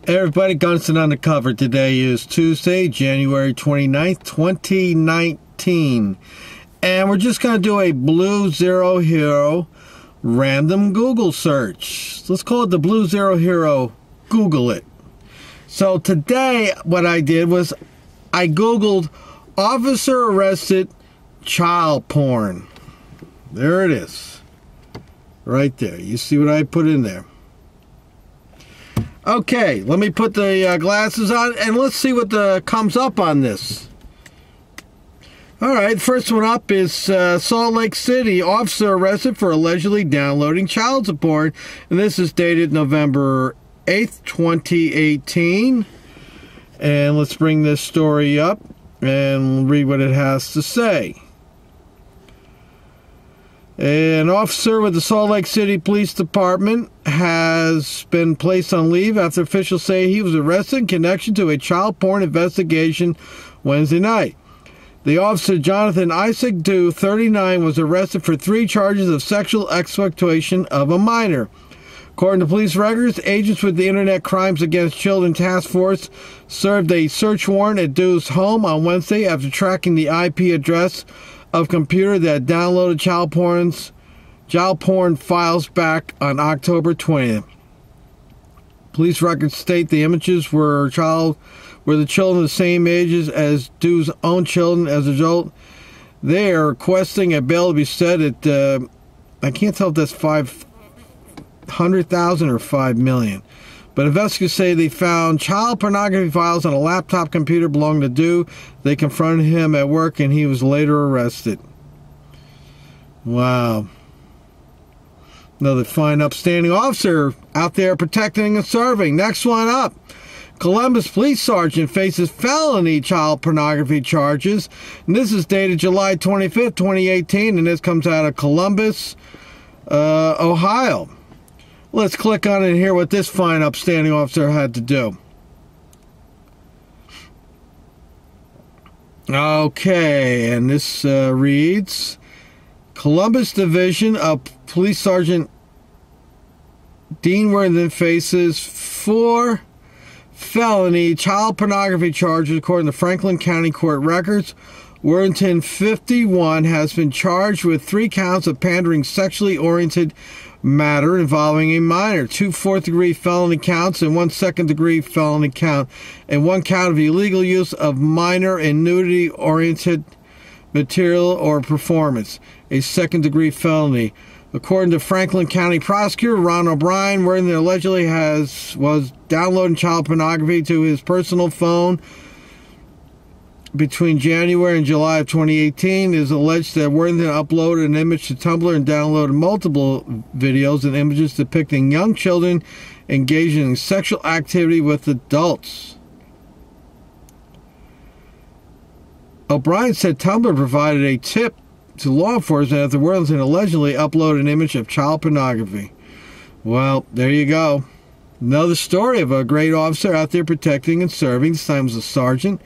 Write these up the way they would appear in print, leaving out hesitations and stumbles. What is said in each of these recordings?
Hey everybody, Gunston Undercover. Today is Tuesday, January 29th, 2019. And we're just going to do a Blue Zero Hero random Google search. Let's call it the Blue Zero Hero Google It. So today what I did was I Googled officer arrested child porn. There it is. Right there. You see what I put in there. Okay, let me put the glasses on and let's see what comes up on this. Alright, first one up is Salt Lake City. Officer arrested for allegedly downloading child support. And this is dated November 8th, 2018. And let's bring this story up and read what it has to say. An officer with the Salt Lake City Police Department has been placed on leave after officials say he was arrested in connection to a child porn investigation Wednesday night. The officer, Jonathan Isaac Dew, 39, was arrested for 3 charges of sexual exploitation of a minor. According to police records, agents with the Internet Crimes Against Children Task Force served a search warrant at Dew's home on Wednesday after tracking the IP address of computer that downloaded child porn files back on October 20th. Police records state the images were the children the same ages as Dew's own children. As a result, they are requesting a bail to be set at I can't tell if that's $500,000 or $5 million. But investigators say they found child pornography files on a laptop computer belonging to Dew. They confronted him at work and he was later arrested. Wow. Another fine, upstanding officer out there protecting and serving. Next one up. Columbus police sergeant faces felony child pornography charges. And this is dated July 25th, 2018. And this comes out of Columbus, Ohio. Let's click on it and hear what this fine, upstanding officer had to do. Okay, and this reads, Columbus Division of Police Sergeant Dean Worthington faces 4 felony child pornography charges according to Franklin County Court records. Worthington, 51, has been charged with 3 counts of pandering sexually oriented matter involving a minor, 2 fourth-degree felony counts and 1 second-degree felony count, and 1 count of illegal use of minor and nudity-oriented material or performance, a second-degree felony. According to Franklin County Prosecutor Ron O'Brien, Worthington allegedly was downloading child pornography to his personal phone between January and July of 2018. It is alleged that Worthington uploaded an image to Tumblr and downloaded multiple videos and images depicting young children engaging in sexual activity with adults. O'Brien said Tumblr provided a tip to law enforcement after Worthington allegedly uploaded an image of child pornography. Well, there you go. Another story of a great officer out there protecting and serving. This time it was a sergeant.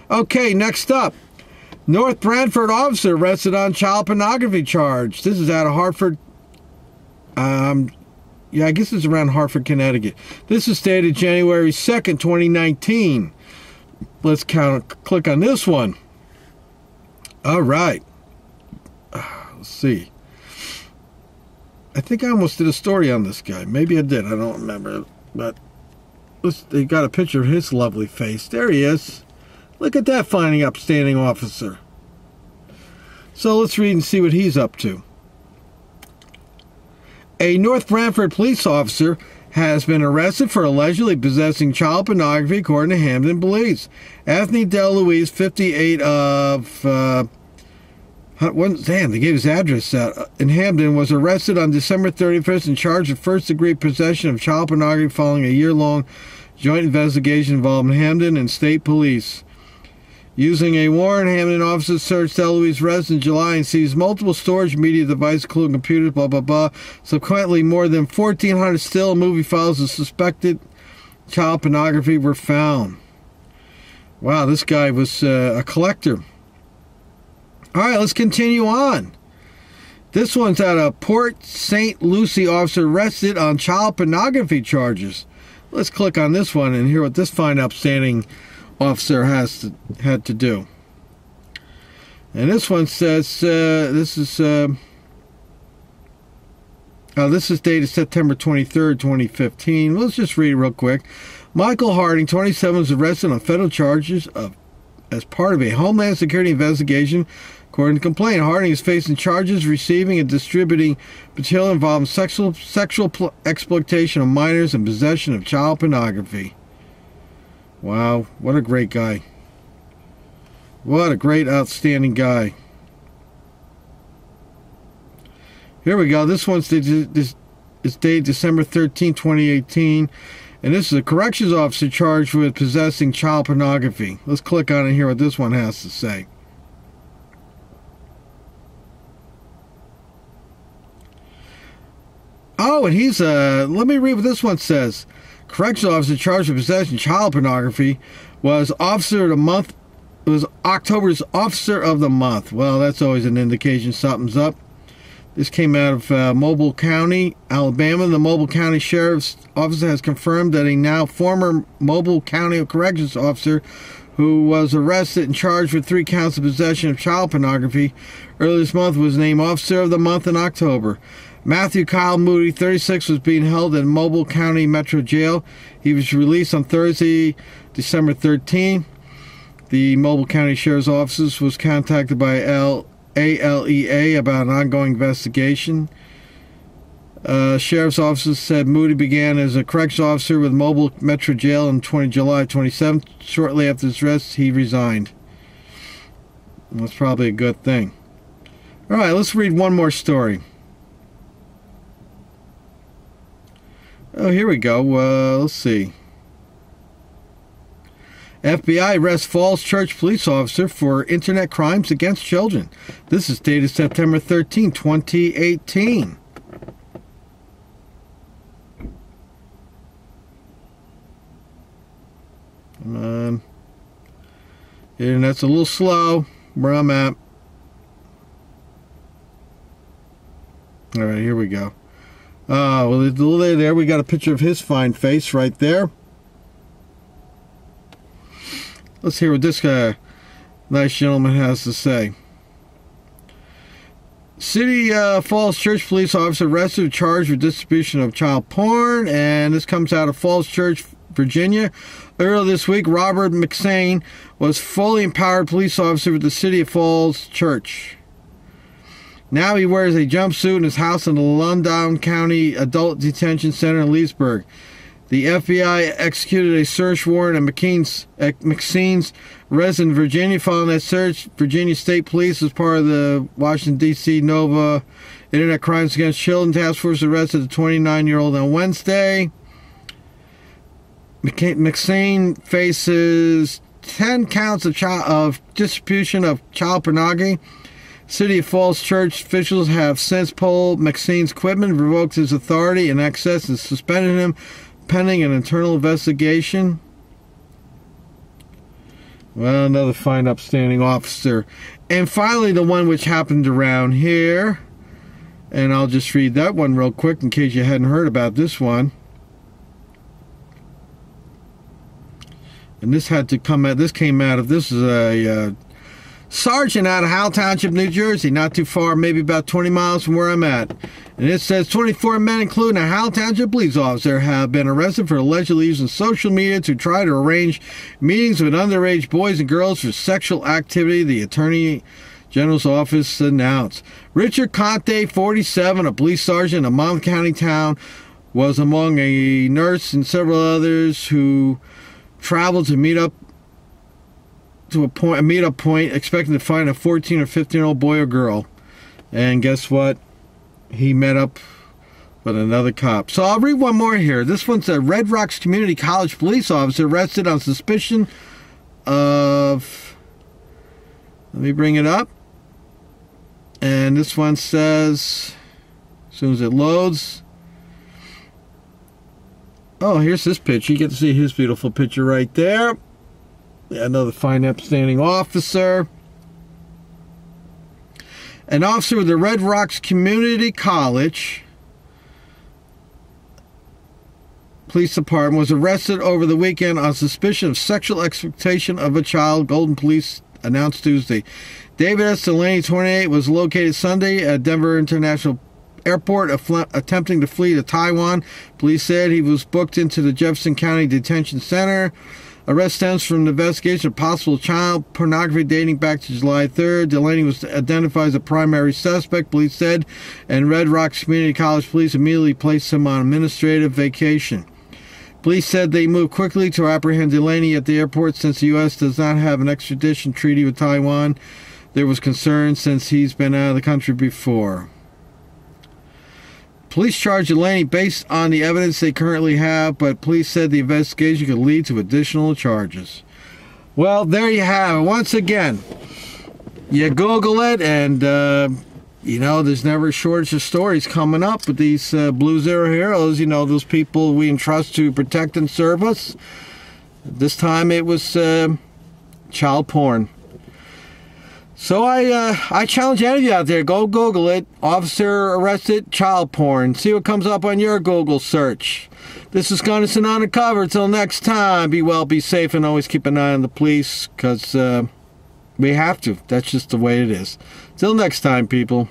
Okay, next up. North Branford officer arrested on child pornography charge. This is out of Hartford. I guess it's around Hartford, Connecticut. This is dated January 2nd, 2019. Let's click on this one. All right. Let's see. I think I almost did a story on this guy. Maybe I did. I don't remember. But they got a picture of his lovely face. There he is. Look at that fine, upstanding officer. So let's read and see what he's up to. A North Branford police officer has been arrested for allegedly possessing child pornography, according to Hamden police. Anthony DeLuise, 58 of... they gave his address out. In Hamden, was arrested on December 31st and charged with first-degree possession of child pornography following a year-long joint investigation involving Hamden and state police. Using a warrant, Hamden officers searched DeLuise's residence in July and seized multiple storage media devices, including computers, blah, blah, blah. Subsequently, more than 1,400 still and movie files of suspected child pornography were found. Wow, this guy was a collector. All right, let's continue on. This one's out of Port St. Lucie, officer arrested on child pornography charges. Let's click on this one and hear what this fine, upstanding officer had to do. And this one says, this is dated September 23rd, 2015. Let's just read it real quick. Michael Harding, 27, was arrested on federal charges as part of a Homeland Security investigation. According to the complaint, Harding is facing charges receiving and distributing material involving sexual exploitation of minors and possession of child pornography. Wow, what a great guy. What a great, outstanding guy. Here we go. This one's dated December 13, 2018. And this is a corrections officer charged with possessing child pornography. Let's click on it and hear what this one has to say. Oh, and he's let me read what this one says. Corrections officer charged with possessing child pornography was Officer of the Month. It was October's Officer of the Month. Well, that's always an indication something's up. This came out of Mobile County, Alabama. The Mobile County Sheriff's Office has confirmed that a now former Mobile County Corrections officer who was arrested and charged with 3 counts of possession of child pornography earlier this month was named Officer of the Month in October. Matthew Kyle Moody, 36, was being held in Mobile County Metro Jail. He was released on Thursday, December 13. The Mobile County Sheriff's Office was contacted by ALEA about an ongoing investigation. Sheriff's Office said Moody began as a corrections officer with Mobile Metro Jail on July 27th. Shortly after his arrest, he resigned. That's probably a good thing. All right, let's read one more story. Oh, here we go. Let's see. FBI arrests Falls Church police officer for internet crimes against children. This is dated September 13, 2018. Come on. Internet's a little slow where I'm at. All right, here we go. Well, there we got a picture of his fine face right there. Let's hear what this nice gentleman has to say. City Falls Church police officer arrested, charged with distribution of child porn, and this comes out of Falls Church, Virginia. Earlier this week, Robert McSane was fully empowered police officer with the City of Falls Church. Now he wears a jumpsuit in his house in the Loudoun County Adult Detention Center in Leesburg. The FBI executed a search warrant at McSane's residence in Virginia. Following that search, Virginia State Police, as part of the Washington, D.C. NOVA Internet Crimes Against Children Task Force, arrested the 29-year-old on Wednesday. McSane faces 10 counts of distribution of child pornography. City of Falls Church officials have since pulled McSane's equipment, revoked his authority and access, and suspended him pending an internal investigation. Well, another fine, upstanding officer. And finally, the one which happened around here. And I'll just read that one real quick in case you hadn't heard about this one. And this had to come out, this came out of, this is a sergeant out of Howell Township, New Jersey, not too far, maybe about 20 miles from where I'm at. And it says 24 men, including a Howell Township police officer, have been arrested for allegedly using social media to try to arrange meetings with underage boys and girls for sexual activity, the Attorney General's office announced. Richard Conte, 47, a police sergeant in a Monmouth County town, was among a nurse and several others who traveled to meet up to a meetup point, expecting to find a 14 or 15-year-old boy or girl. And guess what? He met up with another cop. So I'll read one more here. This one's a Red Rocks Community College police officer arrested on suspicion of... Let me bring it up. And this one says, as soon as it loads... Oh, here's this picture. You get to see his beautiful picture right there. Another fine, upstanding officer. An officer with the Red Rocks Community College Police Department, was arrested over the weekend on suspicion of sexual exploitation of a child, Golden Police announced Tuesday. David S. Delaney, 28, was located Sunday at Denver International Airport attempting to flee to Taiwan. Police said he was booked into the Jefferson County Detention Center. Arrest stems from an investigation of possible child pornography dating back to July 3rd. Delaney was identified as a primary suspect, police said, and Red Rocks Community College police immediately placed him on administrative vacation. Police said they moved quickly to apprehend Delaney at the airport since the U.S. does not have an extradition treaty with Taiwan. There was concern since he's been out of the country before. Police charged Delaney based on the evidence they currently have, but police said the investigation could lead to additional charges. Well, there you have it. Once again, you Google it, and, there's never a shortage of stories coming up with these Blue Zero heroes, those people we entrust to protect and serve us. This time it was child porn. So I challenge any of you out there, go Google it. Officer arrested, child porn. See what comes up on your Google search. This is Gunnison Undercover. Until next time, be well, be safe, and always keep an eye on the police, because we have to. That's just the way it is. Till next time, people.